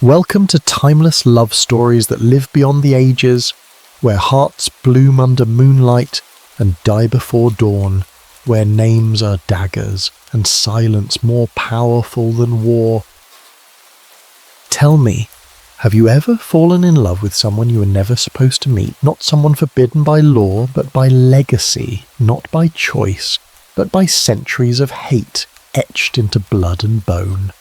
Welcome to timeless love stories that live beyond the ages, where hearts bloom under moonlight and die before dawn, where names are daggers and silence more powerful than war. Tell me, have you ever fallen in love with someone you were never supposed to meet? Not someone forbidden by law, but by legacy, not by choice, but by centuries of hate etched into blood and bone.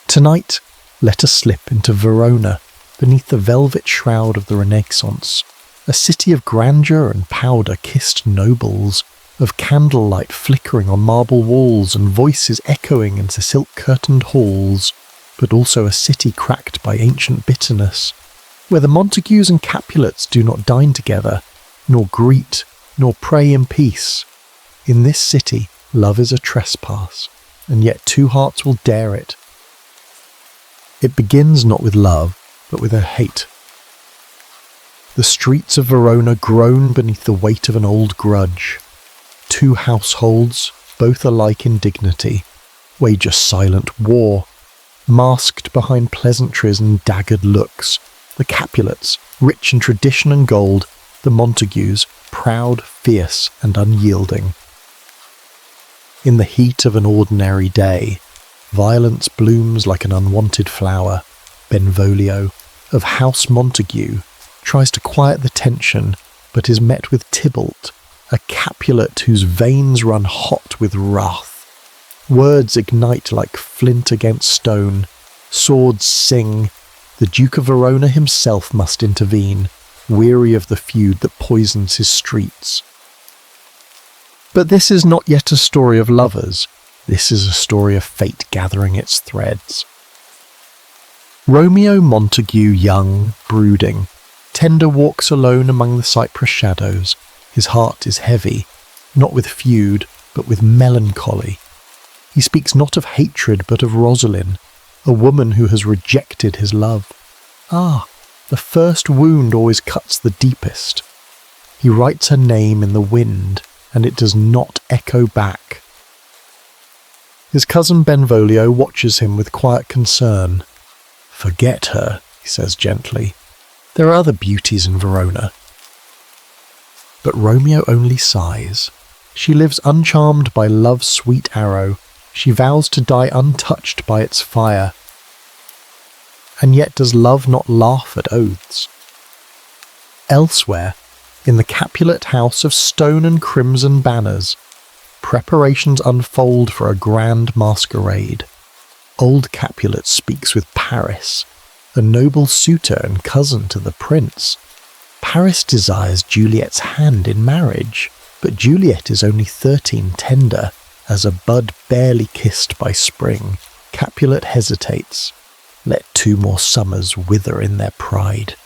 Tonight, let us slip into Verona, beneath the velvet shroud of the Renaissance, a city of grandeur and powder-kissed nobles, of candlelight flickering on marble walls and voices echoing into silk-curtained halls, but also a city cracked by ancient bitterness, where the Montagues and Capulets do not dine together, nor greet, nor pray in peace. In this city, love is a trespass, and yet two hearts will dare it. It begins not with love, but with a hate. The streets of Verona groan beneath the weight of an old grudge. Two households, both alike in dignity, wage a silent war, masked behind pleasantries and daggered looks. The Capulets, rich in tradition and gold, the Montagues, proud, fierce, and unyielding. In the heat of an ordinary day, violence blooms like an unwanted flower. Benvolio, of House Montague, tries to quiet the tension, but is met with Tybalt, a Capulet whose veins run hot with wrath. Words ignite like flint against stone. Swords sing. The Duke of Verona himself must intervene, weary of the feud that poisons his streets. But this is not yet a story of lovers. This is a story of fate gathering its threads. Romeo Montague, young, brooding, tender walks alone among the cypress shadows. His heart is heavy, not with feud, but with melancholy. He speaks not of hatred, but of Rosalind, a woman who has rejected his love. Ah, the first wound always cuts the deepest. He writes her name in the wind, and it does not echo back. His cousin Benvolio watches him with quiet concern. "Forget her," he says gently. "There are other beauties in Verona." But Romeo only sighs. She lives uncharmed by love's sweet arrow. She vows to die untouched by its fire. And yet does love not laugh at oaths? Elsewhere, in the Capulet house of stone and crimson banners, preparations unfold for a grand masquerade. Old Capulet speaks with Paris, a noble suitor and cousin to the prince. Paris desires Juliet's hand in marriage, but Juliet is only 13, tender, as a bud barely kissed by spring. Capulet hesitates. Let 2 more summers wither in their pride.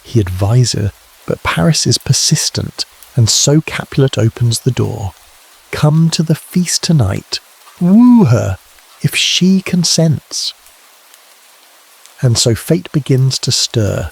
He advises, but Paris is persistent, and so Capulet opens the door. Come to the feast tonight. Woo her, if she consents. And so fate begins to stir.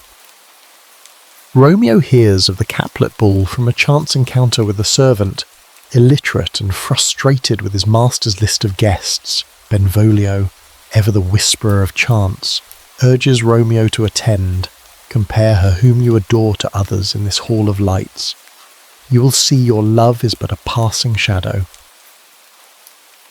Romeo hears of the Capulet ball from a chance encounter with a servant, illiterate and frustrated with his master's list of guests. Benvolio, ever the whisperer of chance, urges Romeo to attend. Compare her whom you adore to others in this hall of lights. You will see your love is but a passing shadow.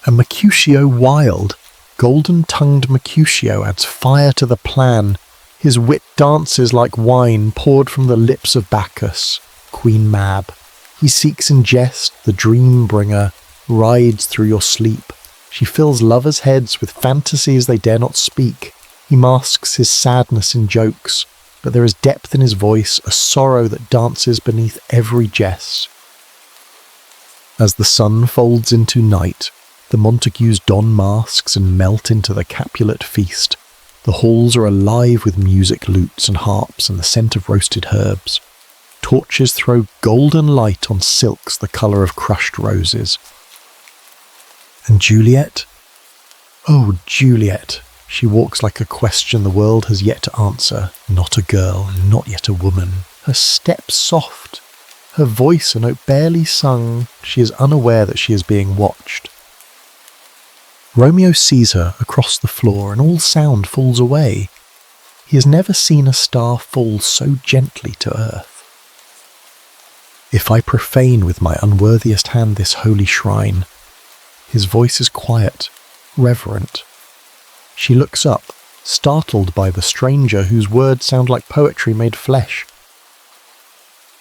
And Mercutio wild, golden-tongued Mercutio adds fire to the plan. His wit dances like wine poured from the lips of Bacchus, Queen Mab. He seeks in jest, the dream-bringer, rides through your sleep. She fills lovers' heads with fantasies they dare not speak. He masks his sadness in jokes, but there is depth in his voice, a sorrow that dances beneath every jest. As the sun folds into night, the Montagues don masks and melt into the Capulet feast. The halls are alive with music, lutes and harps and the scent of roasted herbs. Torches throw golden light on silks the colour of crushed roses. And Juliet? Oh, Juliet! She walks like a question the world has yet to answer, not a girl, not yet a woman. Her step soft, her voice a note barely sung. She is unaware that she is being watched. Romeo sees her across the floor and all sound falls away. He has never seen a star fall so gently to earth. If I profane with my unworthiest hand this holy shrine, his voice is quiet, reverent. She looks up, startled by the stranger whose words sound like poetry made flesh.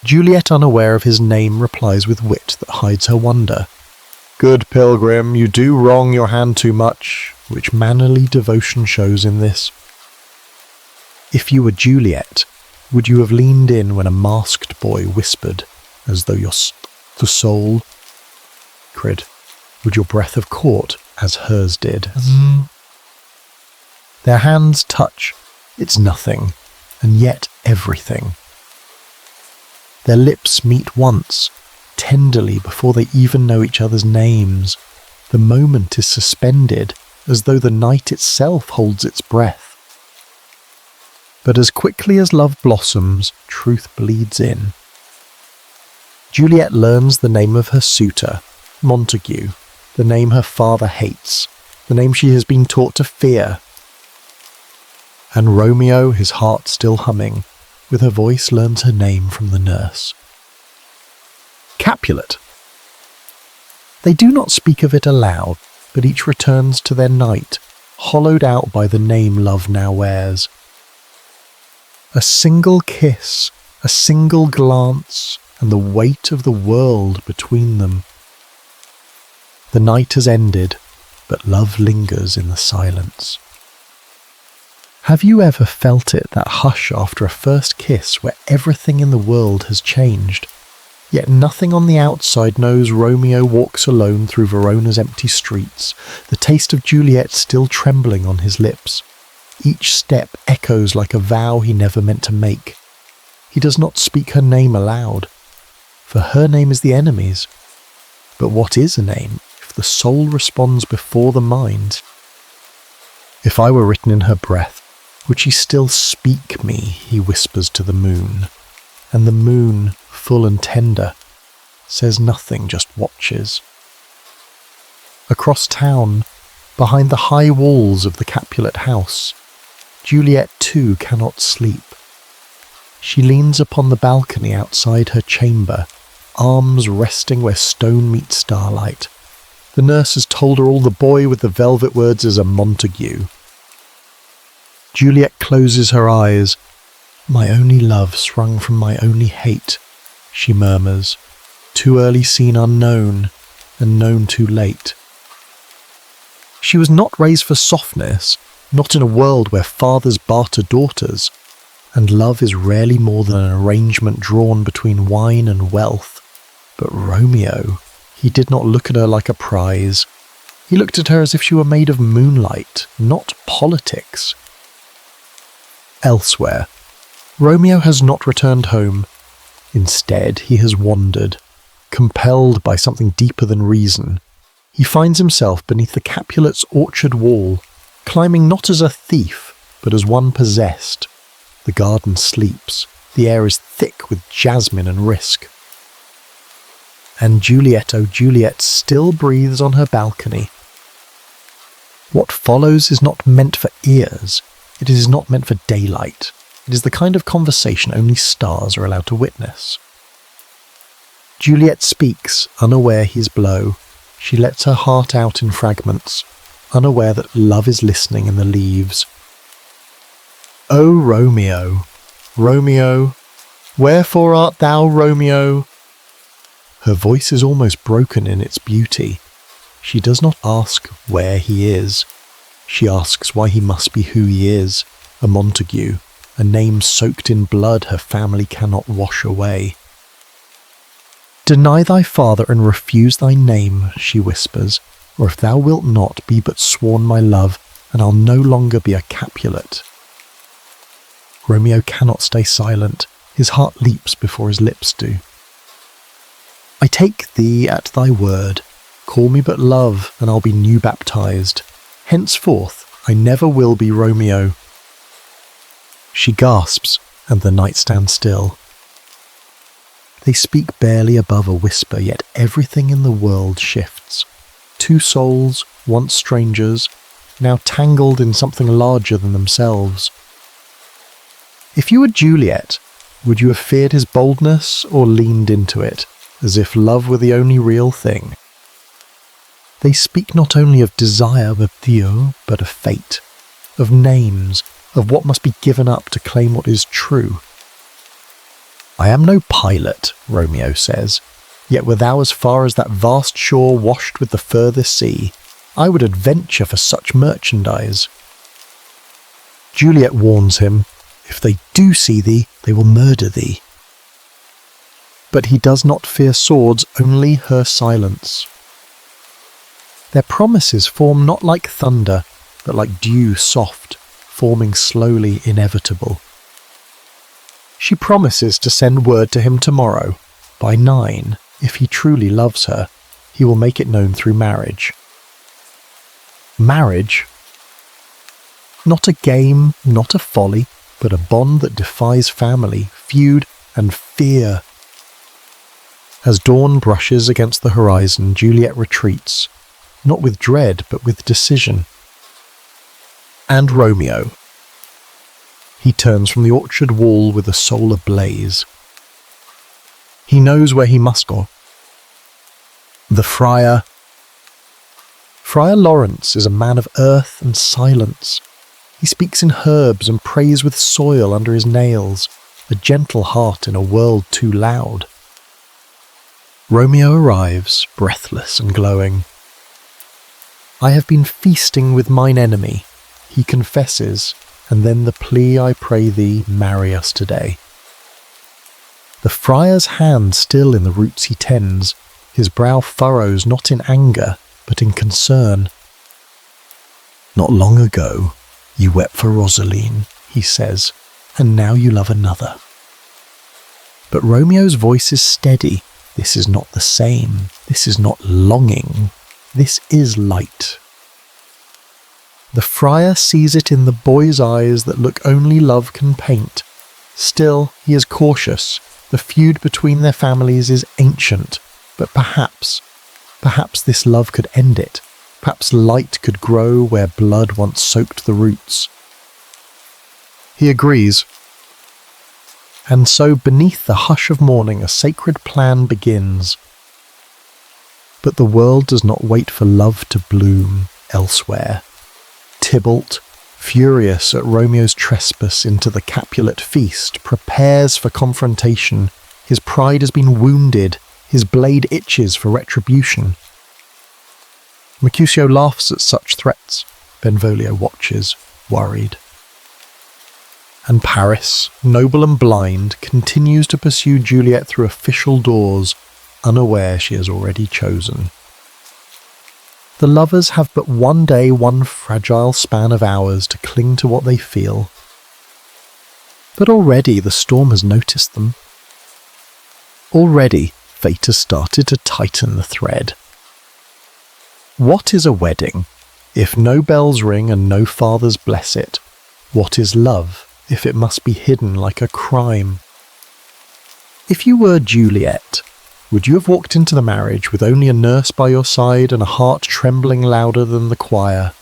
Juliet, unaware of his name, replies with wit that hides her wonder. "Good pilgrim, you do wrong your hand too much," which mannerly devotion shows in this. If you were Juliet, would you have leaned in when a masked boy whispered, as though you're the soul? Crid, would your breath have caught, as hers did? Their hands touch. It's nothing, and yet everything. Their lips meet once, tenderly before they even know each other's names. The moment is suspended, as though the night itself holds its breath. But as quickly as love blossoms, truth bleeds in. Juliet learns the name of her suitor, Montague, the name her father hates, the name she has been taught to fear. And Romeo, his heart still humming, with her voice learns her name from the nurse. Capulet. They do not speak of it aloud, but each returns to their night, hollowed out by the name love now wears. A single kiss, a single glance, and the weight of the world between them. The night has ended, but love lingers in the silence. Have you ever felt it, that hush after a first kiss where everything in the world has changed? Yet nothing on the outside knows Romeo walks alone through Verona's empty streets, the taste of Juliet still trembling on his lips. Each step echoes like a vow he never meant to make. He does not speak her name aloud, for her name is the enemy's. But what is a name if the soul responds before the mind? If I were written in her breath, would she still speak me, he whispers to the moon. And the moon, full and tender, says nothing, just watches. Across town, behind the high walls of the Capulet house, Juliet too cannot sleep. She leans upon the balcony outside her chamber, arms resting where stone meets starlight. The nurse has told her all the boy with the velvet words is a Montague. Juliet closes her eyes. "My only love sprung from my only hate," she murmurs, "too early seen unknown, and known too late." She was not raised for softness, not in a world where fathers barter daughters, and love is rarely more than an arrangement drawn between wine and wealth. But Romeo, he did not look at her like a prize. He looked at her as if she were made of moonlight, not politics. Elsewhere, Romeo has not returned home. Instead, he has wandered, compelled by something deeper than reason. He finds himself beneath the Capulet's orchard wall, climbing not as a thief, but as one possessed. The garden sleeps. The air is thick with jasmine and risk. And Juliet, oh Juliet, still breathes on her balcony. What follows is not meant for ears. It is not meant for daylight. It is the kind of conversation only stars are allowed to witness. Juliet speaks, unaware his blow. She lets her heart out in fragments, unaware that love is listening in the leaves. "O Romeo, Romeo, wherefore art thou Romeo?" Her voice is almost broken in its beauty. She does not ask where he is. She asks why he must be who he is, a Montague, a name soaked in blood her family cannot wash away. "Deny thy father and refuse thy name," she whispers, "or if thou wilt not, be but sworn my love, and I'll no longer be a Capulet." Romeo cannot stay silent. His heart leaps before his lips do. "I take thee at thy word. Call me but love, and I'll be new baptized. Henceforth, I never will be Romeo." She gasps, and the night stands still. They speak barely above a whisper, yet everything in the world shifts. Two souls, once strangers, now tangled in something larger than themselves. If you were Juliet, would you have feared his boldness or leaned into it, as if love were the only real thing? They speak not only of desire with Dio, but of fate, of names, of what must be given up to claim what is true. I am no pilot, Romeo says, yet were thou as far as that vast shore washed with the furthest sea, I would adventure for such merchandise. Juliet warns him, if they do see thee, they will murder thee. But he does not fear swords, only her silence. Their promises form not like thunder, but like dew soft, forming slowly inevitable. She promises to send word to him tomorrow. By 9, if he truly loves her, he will make it known through marriage. Marriage? Not a game, not a folly, but a bond that defies family, feud, and fear. As dawn brushes against the horizon, Juliet retreats, not with dread, but with decision. And Romeo. He turns from the orchard wall with a soul ablaze. He knows where he must go. The friar. Friar Lawrence is a man of earth and silence. He speaks in herbs and prays with soil under his nails, a gentle heart in a world too loud. Romeo arrives, breathless and glowing. I have been feasting with mine enemy, he confesses, and then the plea, I pray thee, marry us today. The friar's hand still in the roots he tends, his brow furrows not in anger, but in concern. Not long ago, you wept for Rosaline, he says, and now you love another. But Romeo's voice is steady. This is not the same. This is not longing. This is light. The friar sees it in the boy's eyes that look only love can paint. Still, he is cautious. The feud between their families is ancient, but perhaps this love could end it. Perhaps light could grow where blood once soaked the roots. He agrees. And so beneath the hush of morning a sacred plan begins. But the world does not wait for love to bloom elsewhere. Tybalt, furious at Romeo's trespass into the Capulet feast, prepares for confrontation. His pride has been wounded, his blade itches for retribution. Mercutio laughs at such threats. Benvolio watches, worried. And Paris, noble and blind, continues to pursue Juliet through official doors, unaware she has already chosen. The lovers have but one day, one fragile span of hours to cling to what they feel. But already the storm has noticed them. Already fate has started to tighten the thread. What is a wedding, if no bells ring and no fathers bless it? What is love, if it must be hidden like a crime? If you were Juliet, would you have walked into the marriage with only a nurse by your side and a heart trembling louder than the choir?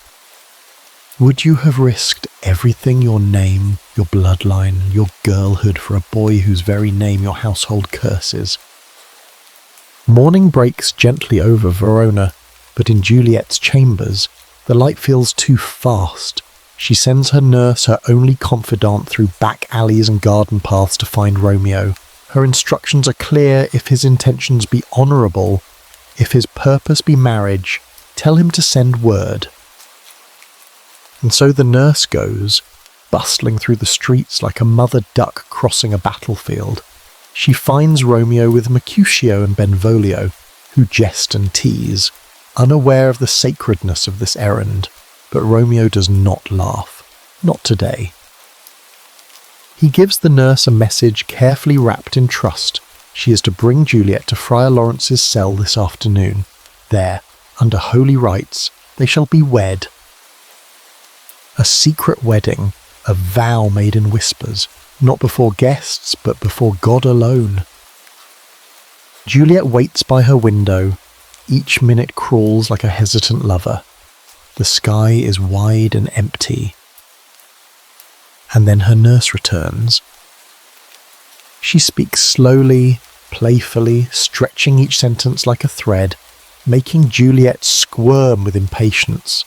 Would you have risked everything, your name, your bloodline, your girlhood, for a boy whose very name your household curses? Morning breaks gently over Verona, but in Juliet's chambers, the light feels too fast. She sends her nurse, her only confidant, through back alleys and garden paths to find Romeo. Her instructions are clear. If his intentions be honourable, if his purpose be marriage, tell him to send word. And so the nurse goes, bustling through the streets like a mother duck crossing a battlefield. She finds Romeo with Mercutio and Benvolio, who jest and tease, unaware of the sacredness of this errand. But Romeo does not laugh. Not today. He gives the nurse a message carefully wrapped in trust. She is to bring Juliet to Friar Lawrence's cell this afternoon. There, under holy rites, they shall be wed. A secret wedding, a vow made in whispers, not before guests, but before God alone. Juliet waits by her window. Each minute crawls like a hesitant lover. The sky is wide and empty. And then her nurse returns. She speaks slowly, playfully, stretching each sentence like a thread, making Juliet squirm with impatience.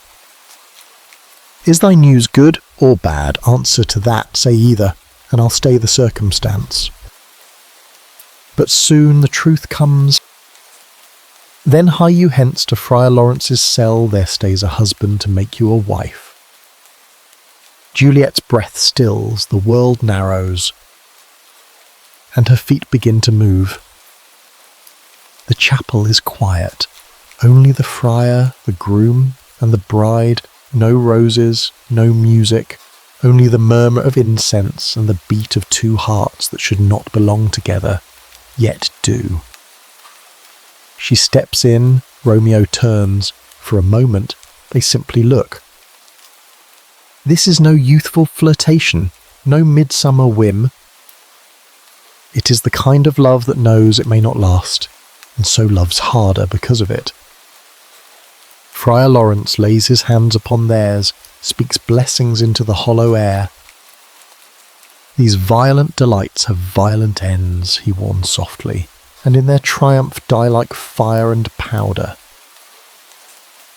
Is thy news good or bad? Answer to that, say either, and I'll stay the circumstance. But soon the truth comes. Then hie you hence to Friar Lawrence's cell, there stays a husband to make you a wife. Juliet's breath stills, the world narrows, and her feet begin to move. The chapel is quiet, only the friar, the groom, and the bride, no roses, no music, only the murmur of incense and the beat of two hearts that should not belong together, yet do. She steps in, Romeo turns. For a moment, they simply look. This is no youthful flirtation, no midsummer whim. It is the kind of love that knows it may not last, and so loves harder because of it. Friar Lawrence lays his hands upon theirs, speaks blessings into the hollow air. These violent delights have violent ends, he warns softly, and in their triumph die like fire and powder.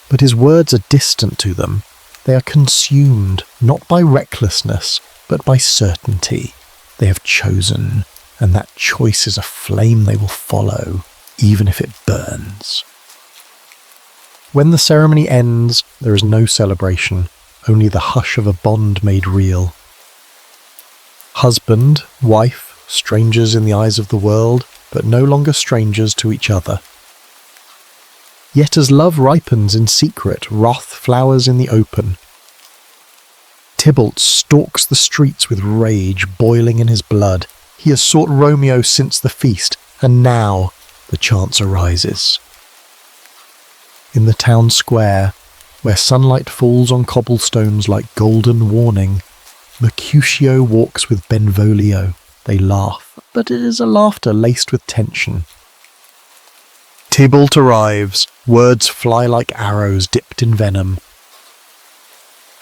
But his words are distant to them. They are consumed, not by recklessness, but by certainty. They have chosen, and that choice is a flame they will follow, even if it burns. When the ceremony ends, there is no celebration, only the hush of a bond made real. Husband, wife, strangers in the eyes of the world, but no longer strangers to each other. Yet as love ripens in secret, wrath flowers in the open. Tybalt stalks the streets with rage boiling in his blood. He has sought Romeo since the feast, and now the chance arises. In the town square, where sunlight falls on cobblestones like golden warning, Mercutio walks with Benvolio. They laugh, but it is a laughter laced with tension. Tybalt arrives, words fly like arrows dipped in venom.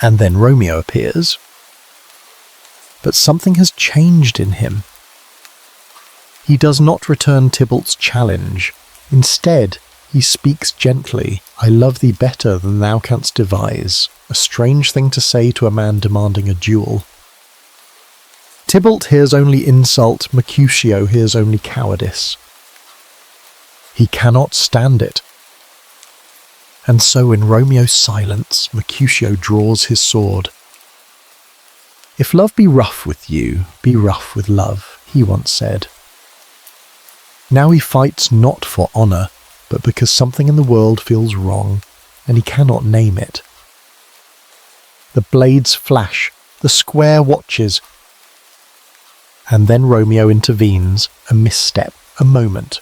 And then Romeo appears. But something has changed in him. He does not return Tybalt's challenge. Instead, he speaks gently, I love thee better than thou canst devise, a strange thing to say to a man demanding a duel. Tybalt hears only insult, Mercutio hears only cowardice. He cannot stand it. And so in Romeo's silence, Mercutio draws his sword. If love be rough with you, be rough with love, he once said. Now he fights not for honour, but because something in the world feels wrong, and he cannot name it. The blades flash, the square watches, and then Romeo intervenes, a misstep, a moment.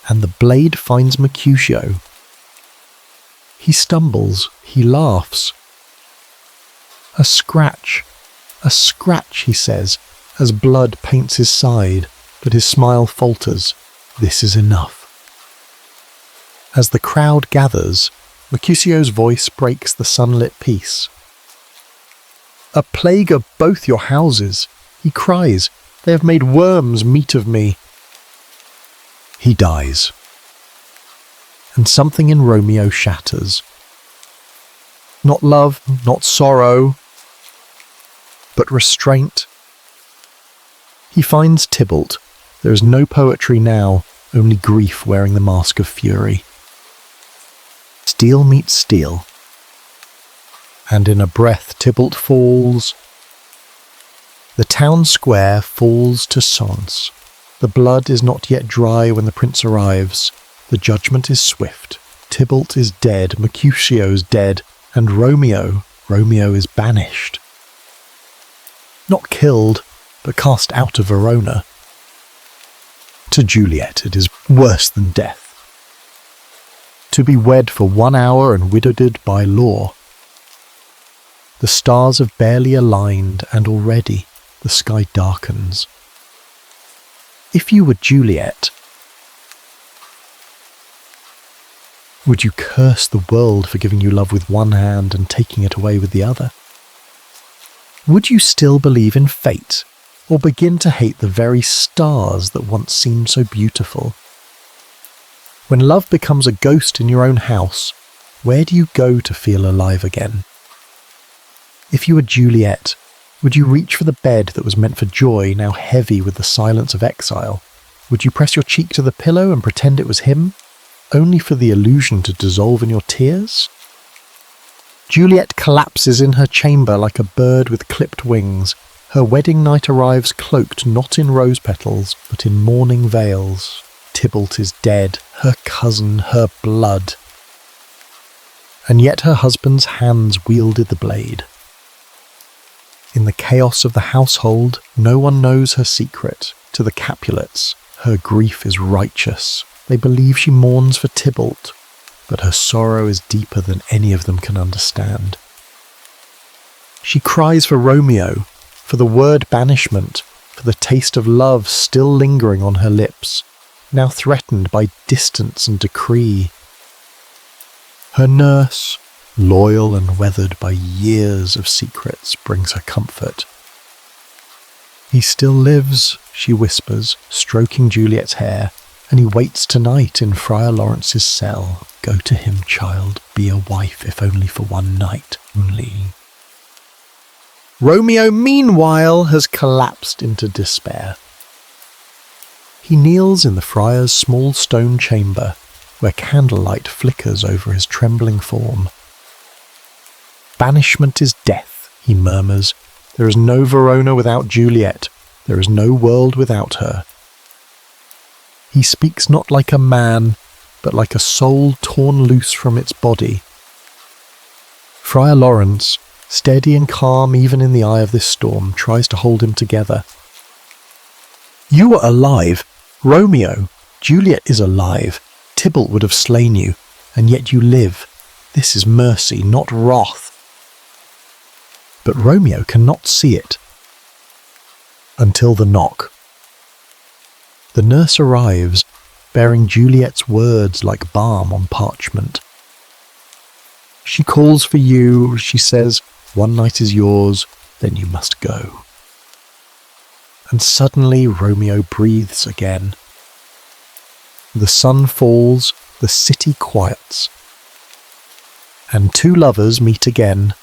And the blade finds Mercutio. He stumbles, he laughs. A scratch, he says, as blood paints his side, but his smile falters. This is enough. As the crowd gathers, Mercutio's voice breaks the sunlit peace. A plague of both your houses, he cries. They have made worms meat of me. He dies. And something in Romeo shatters. Not love, not sorrow, but restraint. He finds Tybalt. There is no poetry now, only grief wearing the mask of fury. Steel meets steel. And in a breath Tybalt falls. The town square falls to silence. The blood is not yet dry when the prince arrives. The judgment is swift. Tybalt is dead, Mercutio's dead, and Romeo is banished. Not killed, but cast out of Verona. To Juliet it is worse than death. To be wed for 1 hour and widowed by law. The stars have barely aligned, and already the sky darkens. If you were Juliet, Would you curse the world for giving you love with one hand and taking it away with the other? Would you still believe in fate, or begin to hate the very stars that once seemed so beautiful? When love becomes a ghost in your own house, where do you go to feel alive again? If you were Juliet, would you reach for the bed that was meant for joy, now heavy with the silence of exile? Would you press your cheek to the pillow and pretend it was him, only for the illusion to dissolve in your tears? Juliet collapses in her chamber like a bird with clipped wings. Her wedding night arrives cloaked not in rose petals, but in mourning veils. Tybalt is dead, her cousin, her blood. And yet her husband's hands wielded the blade. In the chaos of the household, no one knows her secret. To the Capulets, her grief is righteous. They believe she mourns for Tybalt, but her sorrow is deeper than any of them can understand. She cries for Romeo, for the word banishment, for the taste of love still lingering on her lips, now threatened by distance and decree. Her nurse, loyal and weathered by years of secrets, brings her comfort. He still lives, she whispers, stroking Juliet's hair, and he waits tonight in Friar Lawrence's cell. Go to him, child, be a wife, if only for one night only. Romeo, meanwhile, has collapsed into despair. He kneels in the friar's small stone chamber, where candlelight flickers over his trembling form. Banishment is death, he murmurs. There is no Verona without Juliet. There is no world without her. He speaks not like a man, but like a soul torn loose from its body. Friar Lawrence, steady and calm even in the eye of this storm, tries to hold him together. You are alive, Romeo. Juliet is alive. Tybalt would have slain you, and yet you live. This is mercy, not wrath. But Romeo cannot see it. Until the knock. The nurse arrives, bearing Juliet's words like balm on parchment. She calls for you, she says, one night is yours, then you must go. And suddenly Romeo breathes again. The sun falls, the city quiets, and two lovers meet again.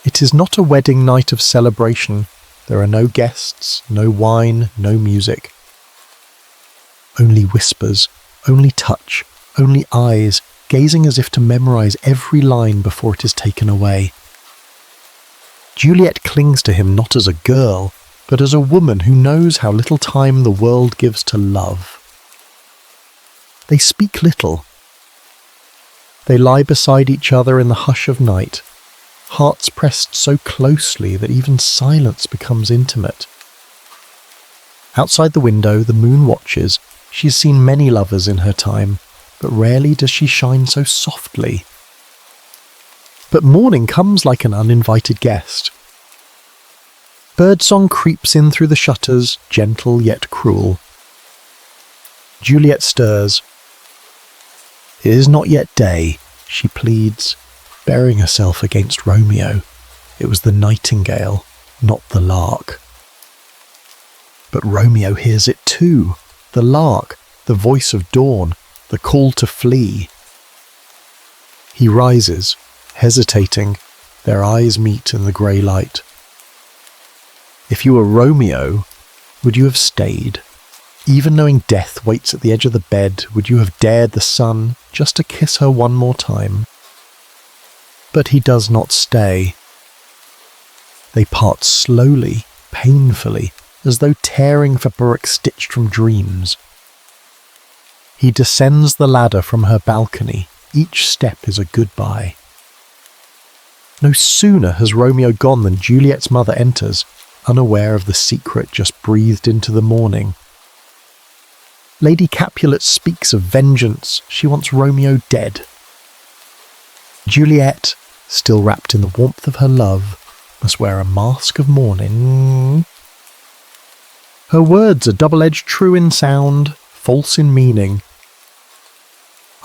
It is not a wedding night of celebration. There are no guests, no wine, no music. Only whispers, only touch, only eyes, gazing as if to memorize every line before it is taken away. Juliet clings to him not as a girl, but as a woman who knows how little time the world gives to love. They speak little. They lie beside each other in the hush of night, hearts pressed so closely that even silence becomes intimate. Outside the window, the moon watches. She has seen many lovers in her time, but rarely does she shine so softly. But morning comes like an uninvited guest. Birdsong creeps in through the shutters, gentle yet cruel. Juliet stirs. It is not yet day, she pleads, burying herself against Romeo. It was the nightingale, not the lark. But Romeo hears it too, the lark, the voice of dawn, the call to flee. He rises, hesitating, their eyes meet in the grey light. If you were Romeo, would you have stayed? Even knowing death waits at the edge of the bed, would you have dared the sun just to kiss her one more time? But he does not stay. They part slowly, painfully, as though tearing fabric stitched from dreams. He descends the ladder from her balcony. Each step is a goodbye. No sooner has Romeo gone than Juliet's mother enters, unaware of the secret just breathed into the morning. Lady Capulet speaks of vengeance. She wants Romeo dead. Juliet, still wrapped in the warmth of her love, must wear a mask of mourning. Her words are double-edged, true in sound, false in meaning.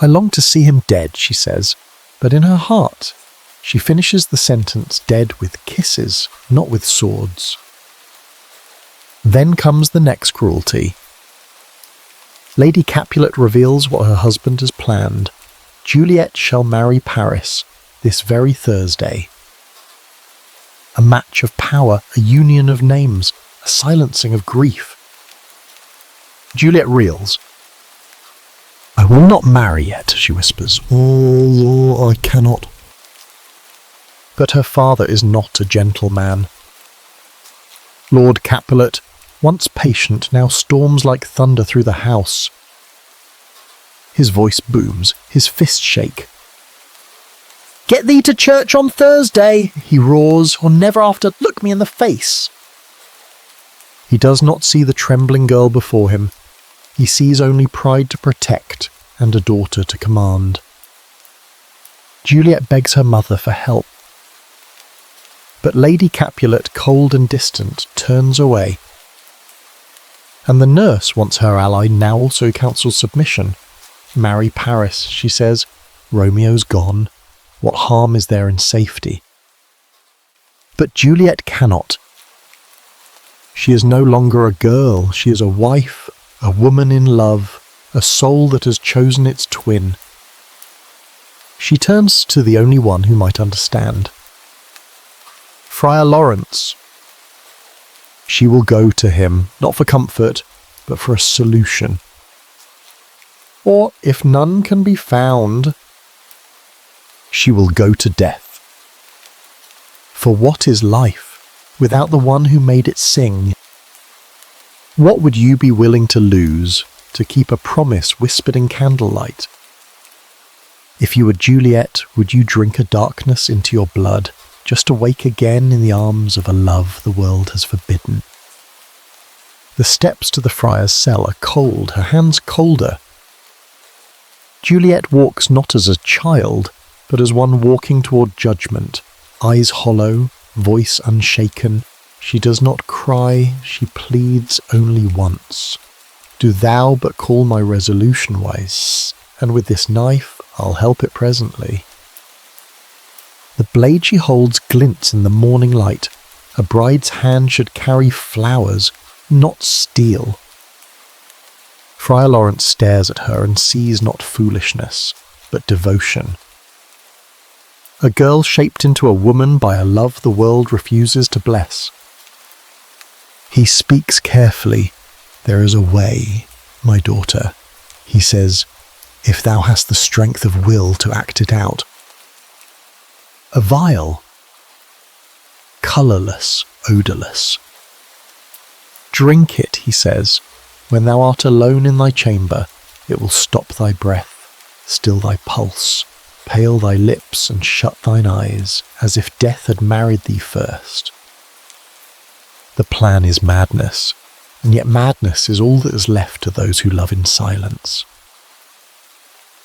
I long to see him dead, she says, but in her heart, she finishes the sentence dead with kisses, not with swords. Then comes the next cruelty. Lady Capulet reveals what her husband has planned. Juliet shall marry Paris this very Thursday. A match of power, a union of names, a silencing of grief. Juliet reels. I will not marry yet, she whispers. Oh, I cannot. But her father is not a gentle man. Lord Capulet, once patient, now storms like thunder through the house. His voice booms, his fists shake. Get thee to church on Thursday, he roars, or never after look me in the face. He does not see the trembling girl before him. He sees only pride to protect and a daughter to command. Juliet begs her mother for help. But Lady Capulet, cold and distant, turns away. And the nurse wants her ally now also counsels submission. Marry Paris, she says. Romeo's gone. What harm is there in safety? But Juliet cannot. She is no longer a girl. She is a wife, a woman in love, a soul that has chosen its twin. She turns to the only one who might understand. Friar Lawrence. She will go to him, not for comfort, but for a solution. Or, if none can be found, she will go to death. For what is life without the one who made it sing? What would you be willing to lose to keep a promise whispered in candlelight? If you were Juliet, would you drink a darkness into your blood, just to wake again in the arms of a love the world has forbidden? The steps to the friar's cell are cold, her hands colder. Juliet walks not as a child, but as one walking toward judgment, eyes hollow, voice unshaken. She does not cry, she pleads only once. Do thou but call my resolution wise, and with this knife I'll help it presently. The blade she holds glints in the morning light. A bride's hand should carry flowers, not steel. Friar Lawrence stares at her and sees not foolishness, but devotion. A girl shaped into a woman by a love the world refuses to bless. He speaks carefully. There is a way, my daughter, he says, if thou hast the strength of will to act it out. A vial, colourless, odourless. Drink it, he says. When thou art alone in thy chamber, it will stop thy breath, still thy pulse, pale thy lips and shut thine eyes, as if death had married thee first. The plan is madness, and yet madness is all that is left to those who love in silence.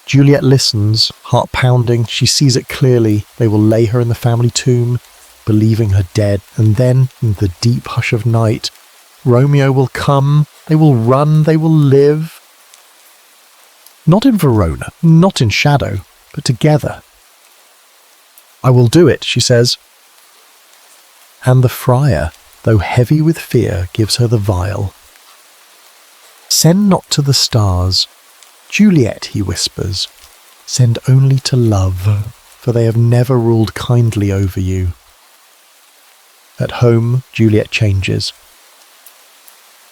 Juliet listens, heart pounding. She sees it clearly. They will lay her in the family tomb, believing her dead, and then, in the deep hush of night, Romeo will come, they will run, they will live. Not in Verona, not in shadow, but together. I will do it, she says. And the friar, though heavy with fear, gives her the vial. Send not to the stars, Juliet, he whispers, send only to love, for they have never ruled kindly over you. At home, Juliet changes.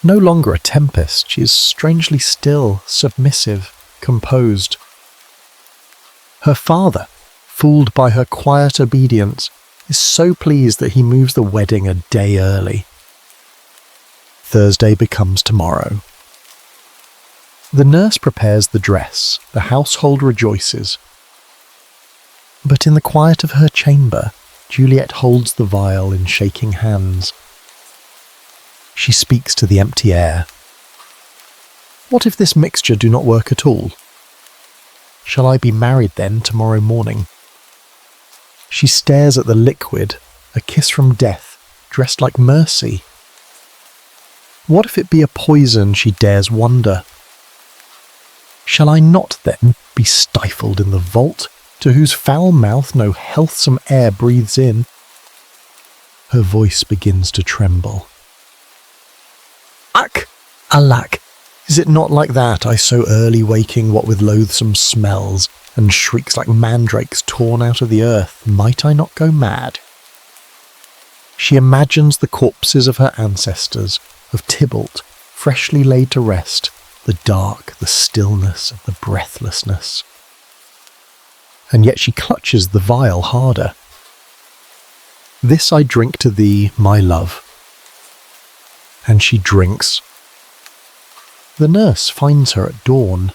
No longer a tempest, she is strangely still, submissive, composed. Her father, fooled by her quiet obedience, is so pleased that he moves the wedding a day early. Thursday becomes tomorrow. The nurse prepares the dress, the household rejoices. But in the quiet of her chamber, Juliet holds the vial in shaking hands. She speaks to the empty air. What if this mixture do not work at all? Shall I be married then tomorrow morning? She stares at the liquid, a kiss from death, dressed like mercy. What if it be a poison, she dares wonder? Shall I not then be stifled in the vault, to whose foul mouth no healthsome air breathes in? Her voice begins to tremble. Alack, is it not like that I so early waking, what with loathsome smells, and shrieks like mandrakes torn out of the earth, might I not go mad? She imagines the corpses of her ancestors, of Tybalt, freshly laid to rest, the dark, the stillness, the breathlessness. And yet she clutches the vial harder. This I drink to thee, my love. And she drinks. The nurse finds her at dawn.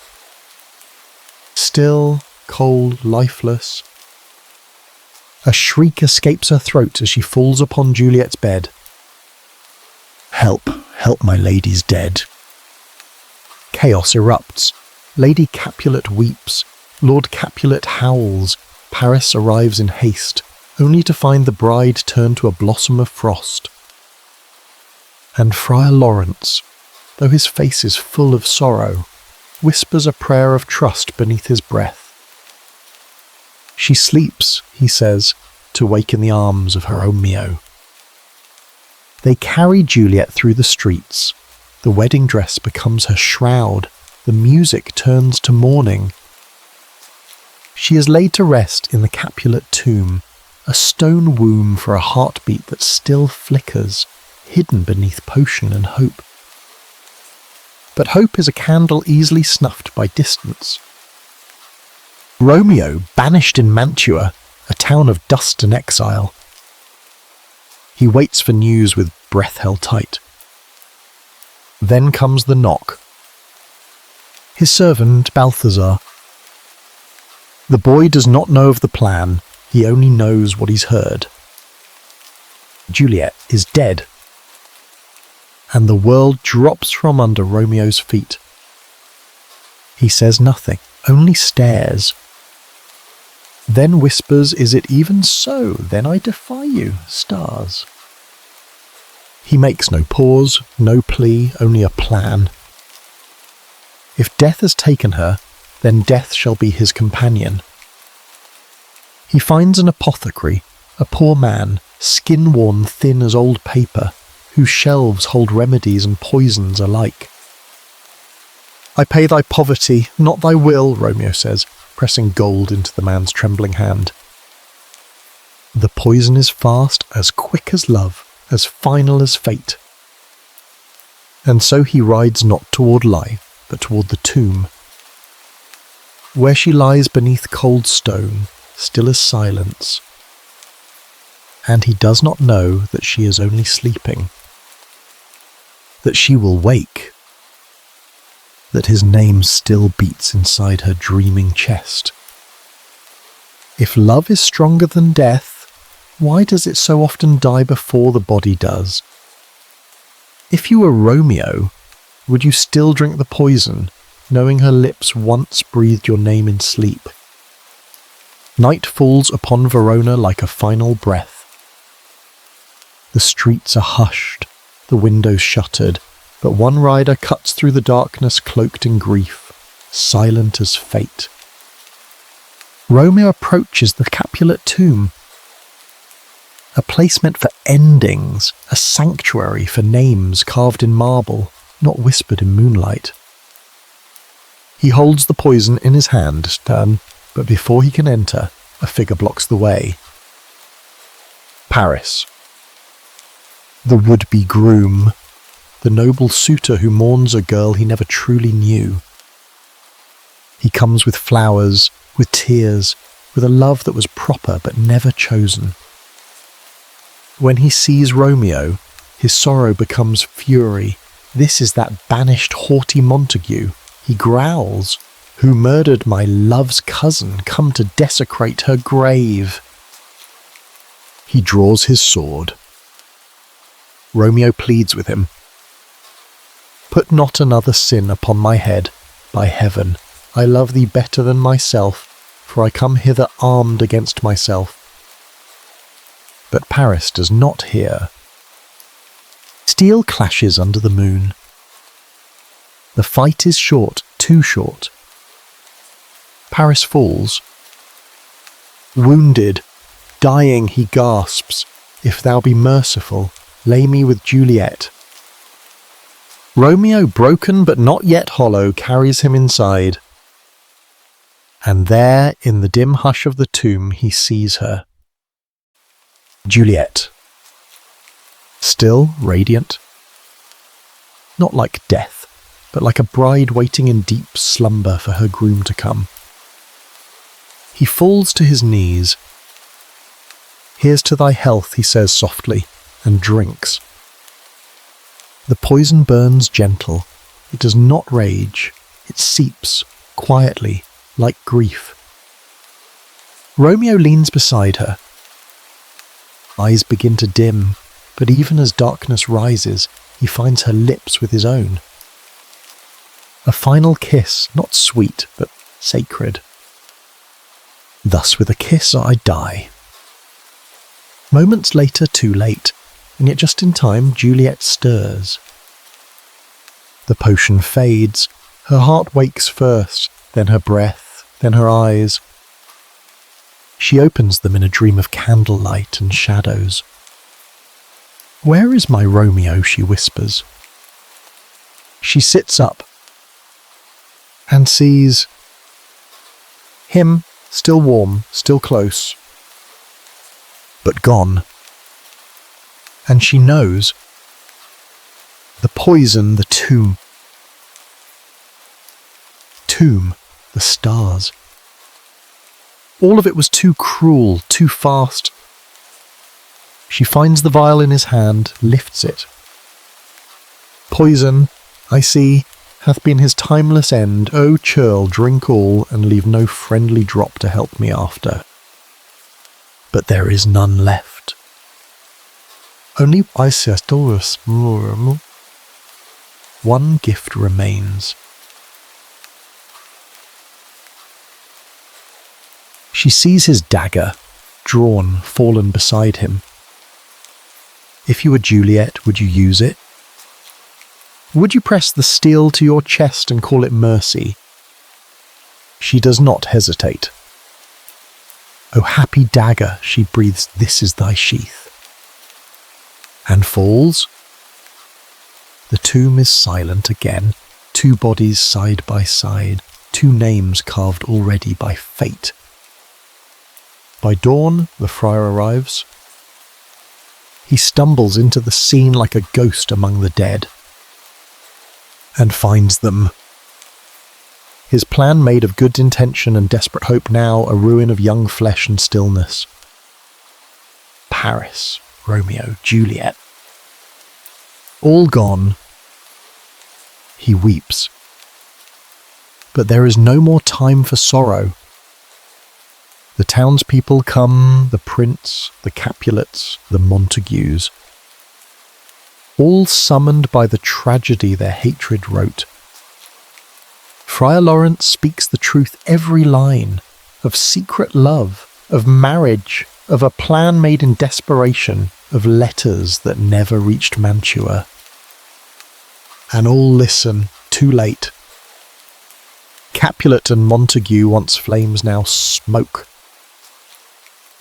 Still, cold, lifeless. A shriek escapes her throat as she falls upon Juliet's bed. Help, help, my lady's dead. Chaos erupts. Lady Capulet weeps. Lord Capulet howls. Paris arrives in haste, only to find the bride turned to a blossom of frost. And Friar Lawrence, though his face is full of sorrow, whispers a prayer of trust beneath his breath. She sleeps, he says, to wake in the arms of her Romeo. They carry Juliet through the streets. The wedding dress becomes her shroud. The music turns to mourning. She is laid to rest in the Capulet tomb, a stone womb for a heartbeat that still flickers, hidden beneath potion and hope. But hope is a candle easily snuffed by distance. Romeo banished in Mantua, a town of dust and exile. He waits for news with breath held tight. Then comes the knock. His servant, Balthazar. The boy does not know of the plan, he only knows what he's heard. Juliet is dead. And the world drops from under Romeo's feet. He says nothing, only stares. Then whispers, "Is it even so? Then I defy you, stars." He makes no pause, no plea, only a plan. If death has taken her, then death shall be his companion. He finds an apothecary, a poor man, skin-worn thin as old paper, whose shelves hold remedies and poisons alike. "I pay thy poverty, not thy will," Romeo says, pressing gold into the man's trembling hand. The poison is fast, as quick as love, as final as fate. And so he rides not toward life, but toward the tomb. Where she lies beneath cold stone, still as silence. And he does not know that she is only sleeping. That she will wake. That his name still beats inside her dreaming chest. If love is stronger than death, why does it so often die before the body does? If you were Romeo, would you still drink the poison, knowing her lips once breathed your name in sleep? Night falls upon Verona like a final breath. The streets are hushed, the windows shuttered, but one rider cuts through the darkness cloaked in grief, silent as fate. Romeo approaches the Capulet tomb, a place meant for endings, a sanctuary for names carved in marble, not whispered in moonlight. He holds the poison in his hand, but before he can enter, a figure blocks the way. Paris. The would-be groom, the noble suitor who mourns a girl he never truly knew. He comes with flowers, with tears, with a love that was proper but never chosen. When he sees Romeo, his sorrow becomes fury. This is that banished haughty Montague. He growls, "Who murdered my love's cousin, come to desecrate her grave?" He draws his sword. Romeo pleads with him. "Put not another sin upon my head. By heaven, I love thee better than myself, for I come hither armed against myself." But Paris does not hear. Steel clashes under the moon. The fight is short, too short. Paris falls. Wounded, dying, he gasps, "If thou be merciful, lay me with Juliet." Romeo, broken but not yet hollow, carries him inside. And there, in the dim hush of the tomb, he sees her. Juliet. Still radiant. Not like death, but like a bride waiting in deep slumber for her groom to come. He falls to his knees. "Here's to thy health," he says softly, and drinks. The poison burns gentle. It does not rage. It seeps, quietly, like grief. Romeo leans beside her. Eyes begin to dim, but even as darkness rises, he finds her lips with his own. A final kiss, not sweet, but sacred. Thus with a kiss I die. Moments later, too late, and yet just in time, Juliet stirs. The potion fades. Her heart wakes first, then her breath, then her eyes. She opens them in a dream of candlelight and shadows. "Where is my Romeo?" she whispers. She sits up and sees him, still warm, still close, but gone. And she knows. The poison, the tomb, the stars. All of it was too cruel, too fast. She finds the vial in his hand, lifts it. Poison, I see, hath been his timeless end. O churl, drink all, and leave no friendly drop to help me after. But there is none left. Only one gift remains. She sees his dagger, drawn, fallen beside him. If you were Juliet, would you use it? Would you press the steel to your chest and call it mercy? She does not hesitate. "O happy dagger," she breathes, "this is thy sheath." And falls. The tomb is silent again, 2 bodies side by side, 2 names carved already by fate. By dawn, the friar arrives. He stumbles into the scene like a ghost among the dead, and finds them. His plan made of good intention and desperate hope, now a ruin of young flesh and stillness. Paris, Romeo, Juliet. All gone. He weeps. But there is no more time for sorrow. The townspeople come, the prince, the Capulets, the Montagues, all summoned by the tragedy their hatred wrote. Friar Lawrence speaks the truth every line, of secret love, of marriage, of a plan made in desperation, of letters that never reached Mantua. And all listen, too late. Capulet and Montague, once flames, now smoke.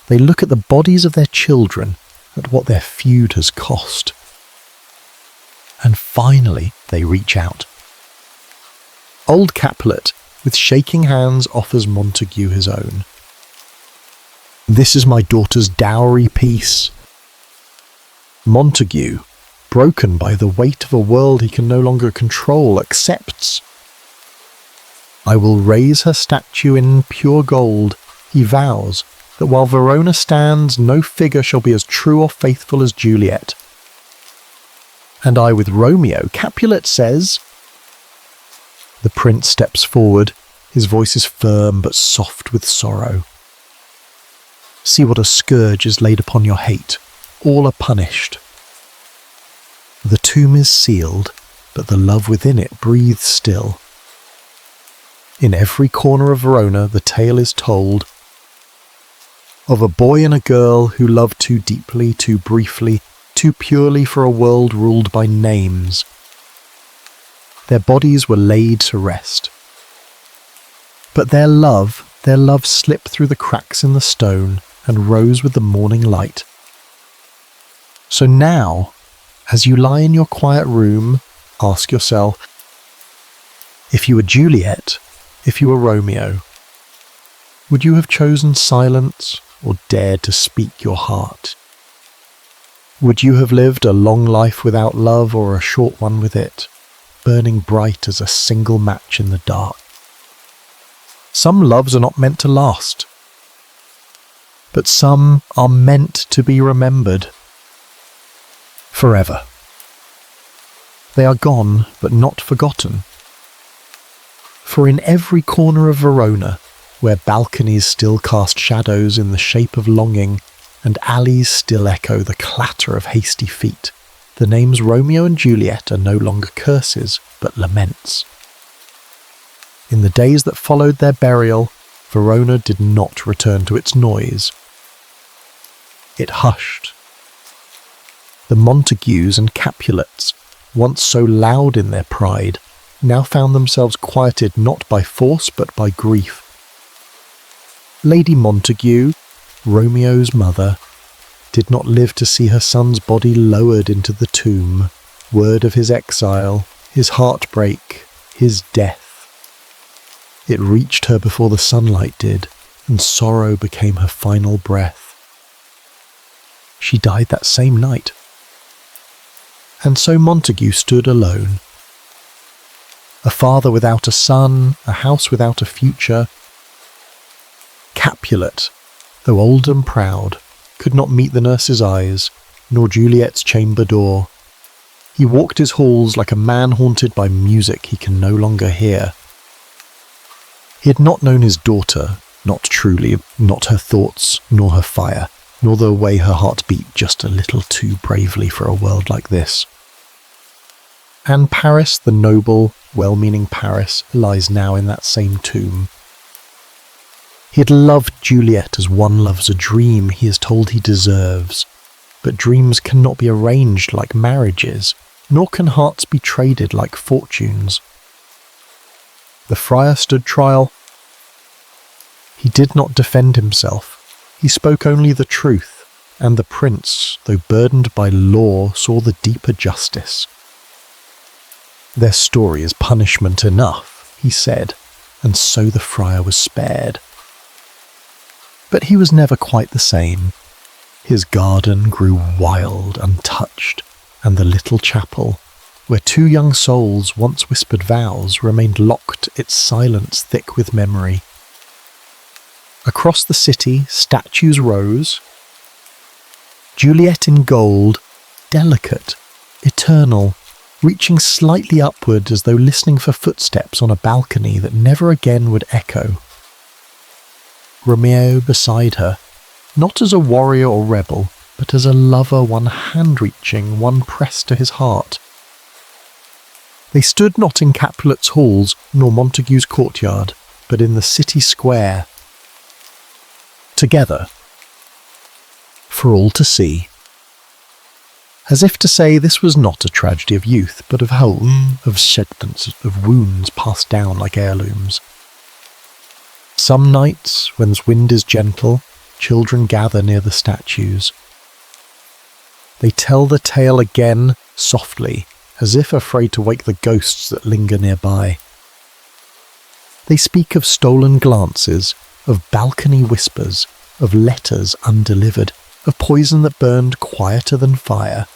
They look at the bodies of their children, at what their feud has cost. And finally they reach out. Old Capulet, with shaking hands, offers Montague his own. "This is my daughter's dowry piece." Montague, broken by the weight of a world he can no longer control, accepts. "I will raise her statue in pure gold," he vows, "that while Verona stands, no figure shall be as true or faithful as Juliet." "And I with Romeo," Capulet says. The prince steps forward. His voice is firm but soft with sorrow. "See what a scourge is laid upon your hate. All are punished. The tomb is sealed, but the love within it breathes still. In every corner of Verona the tale is told of a boy and a girl who loved too deeply, too briefly, too purely for a world ruled by names. Their bodies were laid to rest. But their love slipped through the cracks in the stone and rose with the morning light. So now, as you lie in your quiet room, ask yourself, if you were Juliet, if you were Romeo, would you have chosen silence or dared to speak your heart? Would you have lived a long life without love or a short one with it, burning bright as a single match in the dark? Some loves are not meant to last, but some are meant to be remembered forever. They are gone, but not forgotten. For in every corner of Verona, where balconies still cast shadows in the shape of longing, and alleys still echo the clatter of hasty feet, the names Romeo and Juliet are no longer curses, but laments. In the days that followed their burial, Verona did not return to its noise. It hushed. The Montagues and Capulets, once so loud in their pride, now found themselves quieted not by force but by grief. Lady Montague, Romeo's mother, did not live to see her son's body lowered into the tomb, word of his exile, his heartbreak, his death. It reached her before the sunlight did, and sorrow became her final breath. She died that same night. And so Montague stood alone. A father without a son, a house without a future. Capulet, though old and proud, could not meet the nurse's eyes, nor Juliet's chamber door. He walked his halls like a man haunted by music he can no longer hear. He had not known his daughter, not truly, not her thoughts, nor her fire, nor the way her heart beat just a little too bravely for a world like this. And Paris, the noble, well-meaning Paris, lies now in that same tomb. He had loved Juliet as one loves a dream he is told he deserves, but dreams cannot be arranged like marriages, nor can hearts be traded like fortunes. The friar stood trial. He did not defend himself. He spoke only the truth, and the prince, though burdened by law, saw the deeper justice. Their story is punishment enough, he said, and so the friar was spared. But he was never quite the same. His garden grew wild, untouched, and the little chapel, where two young souls once whispered vows, remained locked, its silence thick with memory. Across the city, statues rose. Juliet in gold, delicate, eternal, reaching slightly upward as though listening for footsteps on a balcony that never again would echo. Romeo beside her, not as a warrior or rebel, but as a lover, one hand reaching, one pressed to his heart. They stood not in Capulet's halls, nor Montague's courtyard, but in the city square, together, for all to see. As if to say this was not a tragedy of youth, but of home, of shedments, of wounds passed down like heirlooms. Some nights, when the wind is gentle, children gather near the statues. They tell the tale again, softly, as if afraid to wake the ghosts that linger nearby. They speak of stolen glances, of balcony whispers, of letters undelivered, of poison that burned quieter than fire.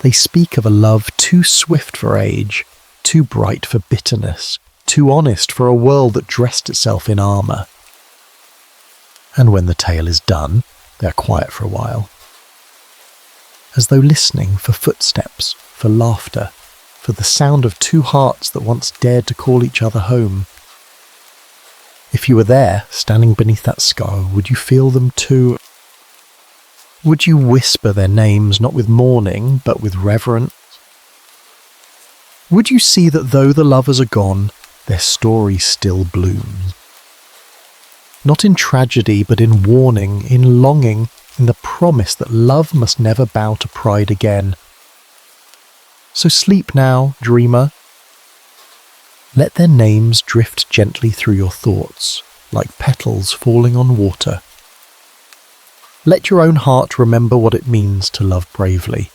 They speak of a love too swift for age, too bright for bitterness, too honest for a world that dressed itself in armour. And when the tale is done, they are quiet for a while, as though listening for footsteps, for laughter, for the sound of two hearts that once dared to call each other home. If you were there, standing beneath that scar, would you feel them too? Would you whisper their names not with mourning, but with reverence? Would you see that though the lovers are gone, their story still blooms? Not in tragedy, but in warning, in longing, in the promise that love must never bow to pride again. So sleep now, dreamer. Let their names drift gently through your thoughts, like petals falling on water. Let your own heart remember what it means to love bravely.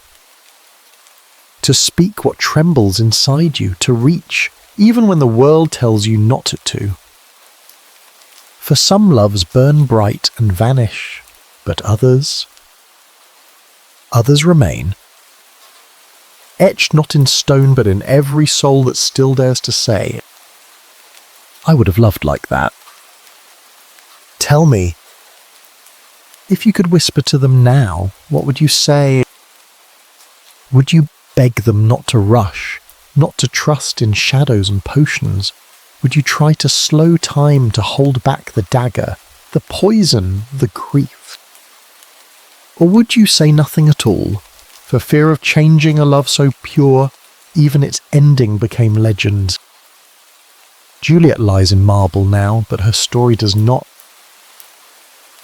To speak what trembles inside you, to reach, even when the world tells you not to. For some loves burn bright and vanish, but others remain. Etched not in stone but in every soul that still dares to say, I would have loved like that. Tell me, if you could whisper to them now, what would you say? Would you beg them not to rush, not to trust in shadows and potions? Would you try to slow time to hold back the dagger, the poison, the grief? Or would you say nothing at all, for fear of changing a love so pure, even its ending became legend? Juliet lies in marble now, but her story does not.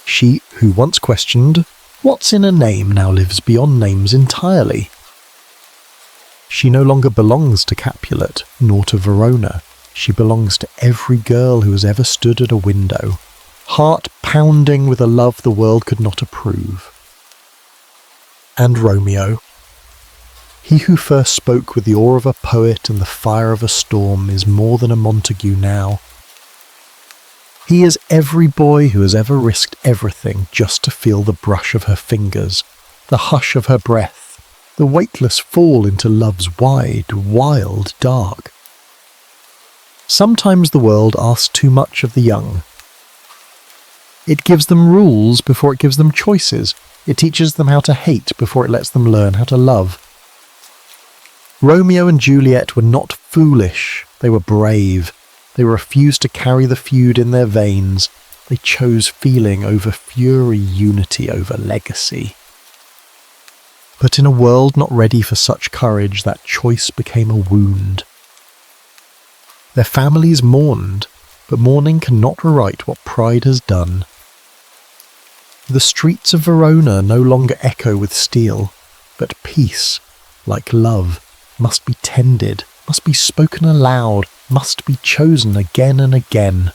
She, who once questioned, what's in a name, now lives beyond names entirely. She no longer belongs to Capulet, nor to Verona. She belongs to every girl who has ever stood at a window, heart pounding with a love the world could not approve. And Romeo, he who first spoke with the awe of a poet and the fire of a storm, is more than a Montague now. He is every boy who has ever risked everything just to feel the brush of her fingers, the hush of her breath, the weightless fall into love's wide, wild dark. Sometimes the world asks too much of the young. It gives them rules before it gives them choices. It teaches them how to hate before it lets them learn how to love. Romeo and Juliet were not foolish, they were brave. They refused to carry the feud in their veins. They chose feeling over fury, unity over legacy. But in a world not ready for such courage, that choice became a wound. Their families mourned, but mourning cannot rewrite what pride has done. The streets of Verona no longer echo with steel, but peace, like love, must be tended, must be spoken aloud, must be chosen again and again.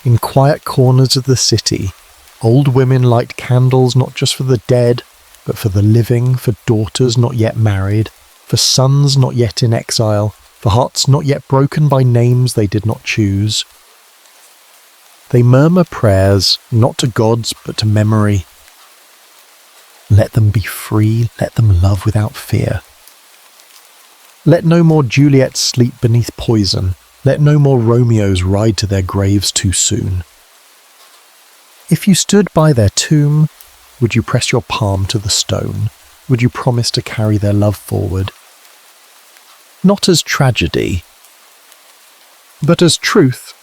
In quiet corners of the city, old women light candles not just for the dead, but for the living, for daughters not yet married, for sons not yet in exile, for hearts not yet broken by names they did not choose. They murmur prayers, not to gods, but to memory. Let them be free, let them love without fear. Let no more Juliets sleep beneath poison, let no more Romeos ride to their graves too soon. If you stood by their tomb, would you press your palm to the stone? Would you promise to carry their love forward? Not as tragedy, but as truth.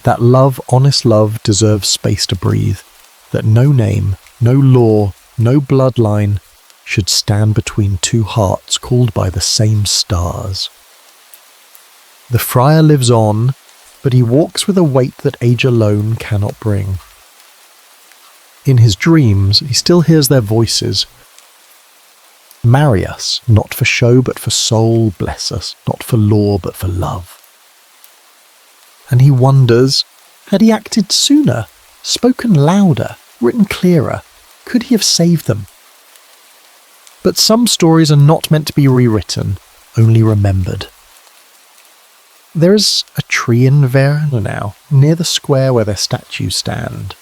That love, honest love, deserves space to breathe, that no name, no law, no bloodline should stand between two hearts called by the same stars. The friar lives on, but he walks with a weight that age alone cannot bring. In his dreams, he still hears their voices. Marry us, not for show but for soul, bless us, not for law but for love. And he wonders, had he acted sooner, spoken louder, written clearer, could he have saved them? But some stories are not meant to be rewritten, only remembered. There is a tree in Verona now, near the square where their statues stand.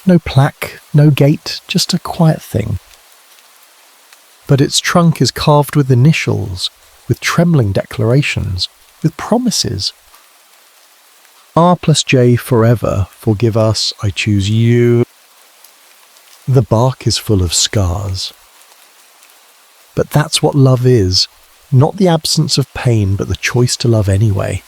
No plaque, no gate, just a quiet thing. But its trunk is carved with initials, with trembling declarations, with promises. R+J forever, forgive us, I choose you. The bark is full of scars. But that's what love is, not the absence of pain, but the choice to love anyway.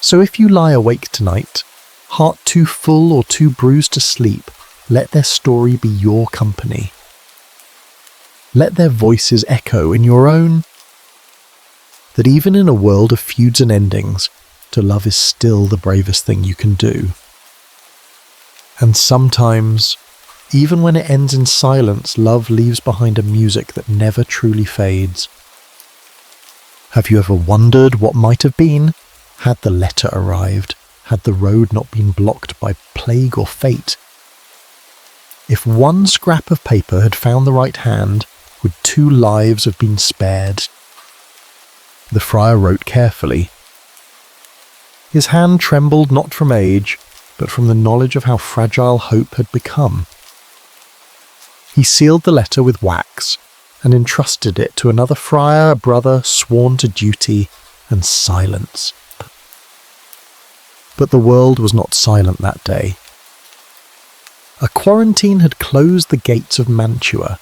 So if you lie awake tonight, heart too full or too bruised to sleep, let their story be your company. Let their voices echo in your own. That even in a world of feuds and endings, to love is still the bravest thing you can do. And sometimes, even when it ends in silence, love leaves behind a music that never truly fades. Have you ever wondered what might have been had the letter arrived, had the road not been blocked by plague or fate? If one scrap of paper had found the right hand, would 2 lives have been spared? The friar wrote carefully. His hand trembled not from age, but from the knowledge of how fragile hope had become. He sealed the letter with wax and entrusted it to another friar, a brother sworn to duty and silence. But the world was not silent that day. A quarantine had closed the gates of Mantua.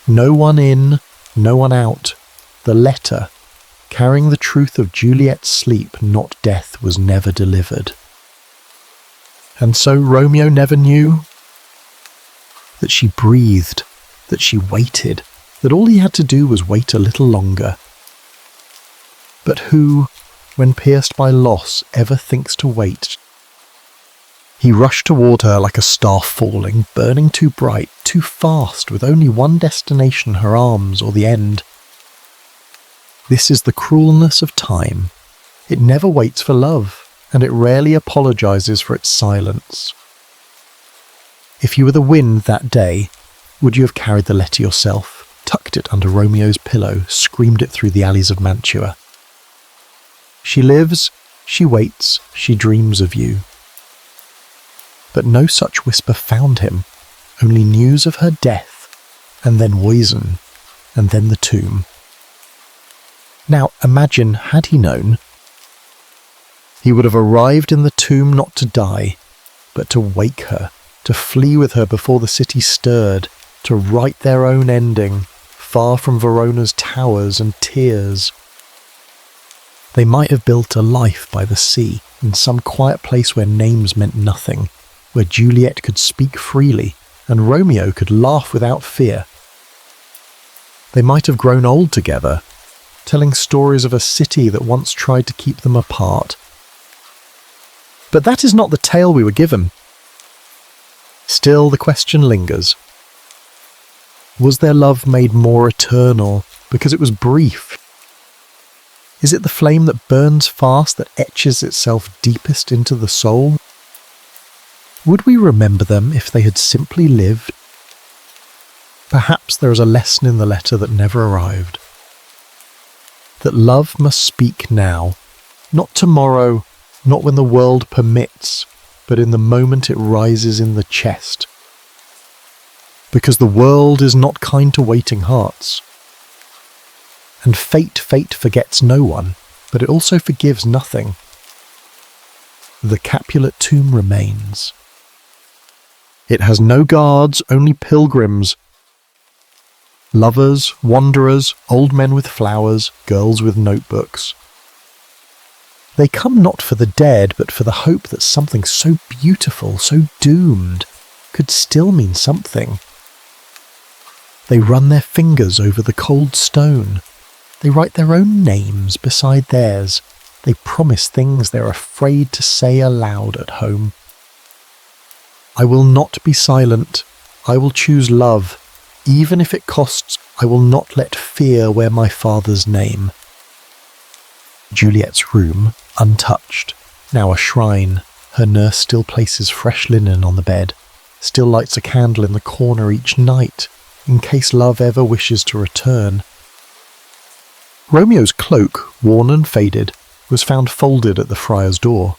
No one in, no one out. The letter, carrying the truth of Juliet's sleep, not death, was never delivered. And so Romeo never knew that she breathed, that she waited, that all he had to do was wait a little longer. But who, when pierced by loss, ever thinks to wait? He rushed toward her like a star falling, burning too bright, too fast, with only one destination, her arms or the end. This is the cruelness of time. It never waits for love, and it rarely apologizes for its silence. If you were the wind that day, would you have carried the letter yourself, tucked it under Romeo's pillow, screamed it through the alleys of Mantua? She lives, she waits, she dreams of you. But no such whisper found him, only news of her death, and then Oisen, and then the tomb. Now imagine, had he known, he would have arrived in the tomb not to die, but to wake her, to flee with her before the city stirred, to write their own ending, far from Verona's towers and tears. They might have built a life by the sea, in some quiet place where names meant nothing, where Juliet could speak freely, and Romeo could laugh without fear. They might have grown old together, telling stories of a city that once tried to keep them apart. But that is not the tale we were given. Still, the question lingers. Was their love made more eternal because it was brief? Is it the flame that burns fast that etches itself deepest into the soul? Would we remember them if they had simply lived? Perhaps there is a lesson in the letter that never arrived. That love must speak now, not tomorrow, not when the world permits, but in the moment it rises in the chest. Because the world is not kind to waiting hearts. And fate forgets no one, but it also forgives nothing. The Capulet tomb remains. It has no guards, only pilgrims. Lovers, wanderers, old men with flowers, girls with notebooks. They come not for the dead, but for the hope that something so beautiful, so doomed, could still mean something. They run their fingers over the cold stone. They write their own names beside theirs. They promise things they're afraid to say aloud at home. I will not be silent. I will choose love. Even if it costs, I will not let fear wear my father's name. Juliet's room, untouched, now a shrine. Her nurse still places fresh linen on the bed, still lights a candle in the corner each night, in case love ever wishes to return. Romeo's cloak, worn and faded, was found folded at the friar's door.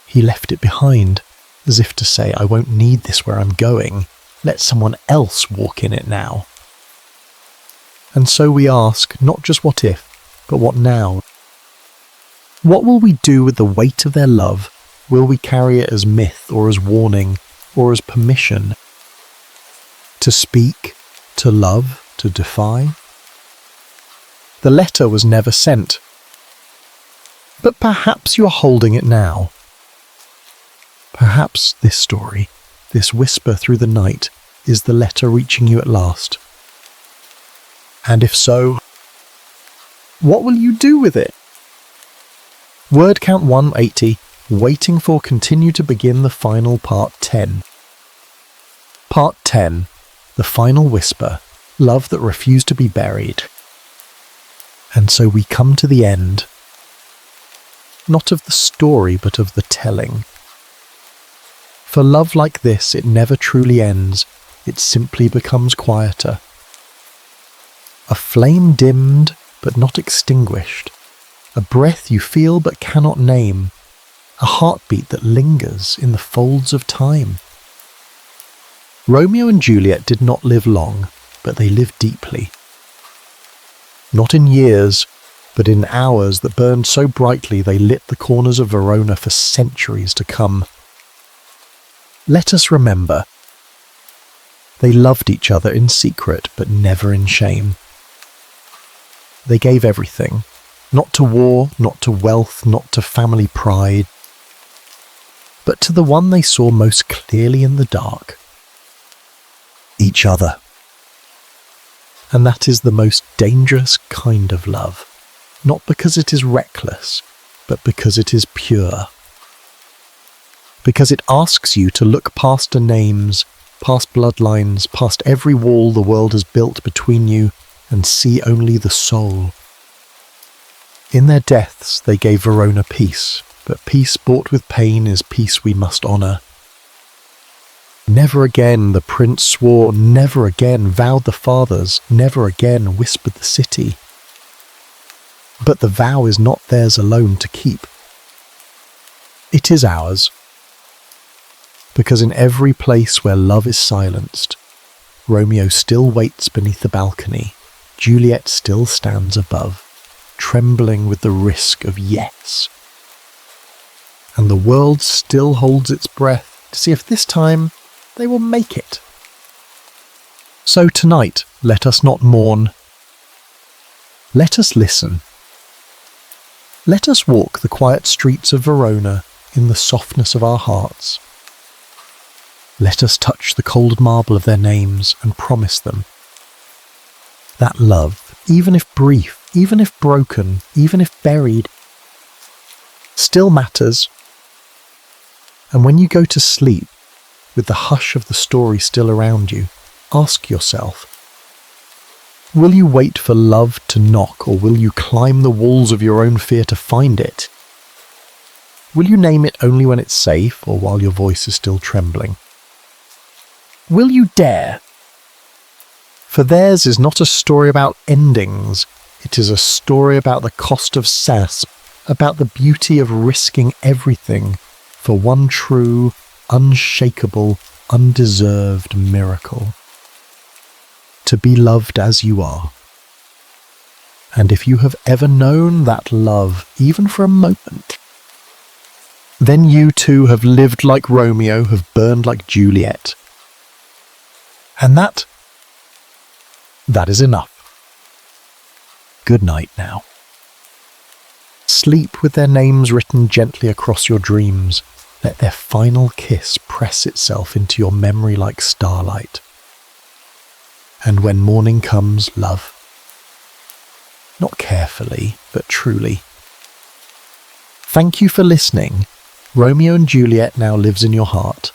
He left it behind, as if to say, I won't need this where I'm going. Let someone else walk in it now. And so we ask, not just what if, but what now? What will we do with the weight of their love? Will we carry it as myth or as warning or as permission? To speak, to love, to defy? The letter was never sent. But perhaps you are holding it now. Perhaps this story, this whisper through the night, is the letter reaching you at last. And if so, what will you do with it? Word count 180, waiting for continue to begin the final part 10. Part 10, the final whisper, love that refused to be buried. And so we come to the end, not of the story, but of the telling. For love like this, it never truly ends, it simply becomes quieter. A flame dimmed, but not extinguished. A breath you feel but cannot name. A heartbeat that lingers in the folds of time. Romeo and Juliet did not live long, but they lived deeply. Not in years, but in hours that burned so brightly they lit the corners of Verona for centuries to come. Let us remember. They loved each other in secret, but never in shame. They gave everything, not to war, not to wealth, not to family pride, but to the one they saw most clearly in the dark. Each other. And that is the most dangerous kind of love, not because it is reckless, but because it is pure. Because it asks you to look past the names, past bloodlines, past every wall the world has built between you, and see only the soul. In their deaths they gave Verona peace, but peace bought with pain is peace we must honour. Never again, the prince swore, never again, vowed the fathers, never again, whispered the city. But the vow is not theirs alone to keep. It is ours, because in every place where love is silenced, Romeo still waits beneath the balcony, Juliet still stands above, trembling with the risk of yes. And the world still holds its breath to see if this time they will make it. So tonight, let us not mourn. Let us listen. Let us walk the quiet streets of Verona in the softness of our hearts. Let us touch the cold marble of their names and promise them that love, even if brief, even if broken, even if buried, still matters. And when you go to sleep, with the hush of the story still around you, ask yourself, will you wait for love to knock, or will you climb the walls of your own fear to find it? Will you name it only when it's safe, or while your voice is still trembling? Will you dare? For theirs is not a story about endings, it is a story about the cost of cess, about the beauty of risking everything for one true, unshakable, undeserved miracle. To be loved as you are. And if you have ever known that love, even for a moment, then you too have lived like Romeo, have burned like Juliet. And that is enough. Good night now. Sleep with their names written gently across your dreams. Let their final kiss press itself into your memory like starlight. And when morning comes, love. Not carefully, but truly. Thank you for listening. Romeo and Juliet now lives in your heart.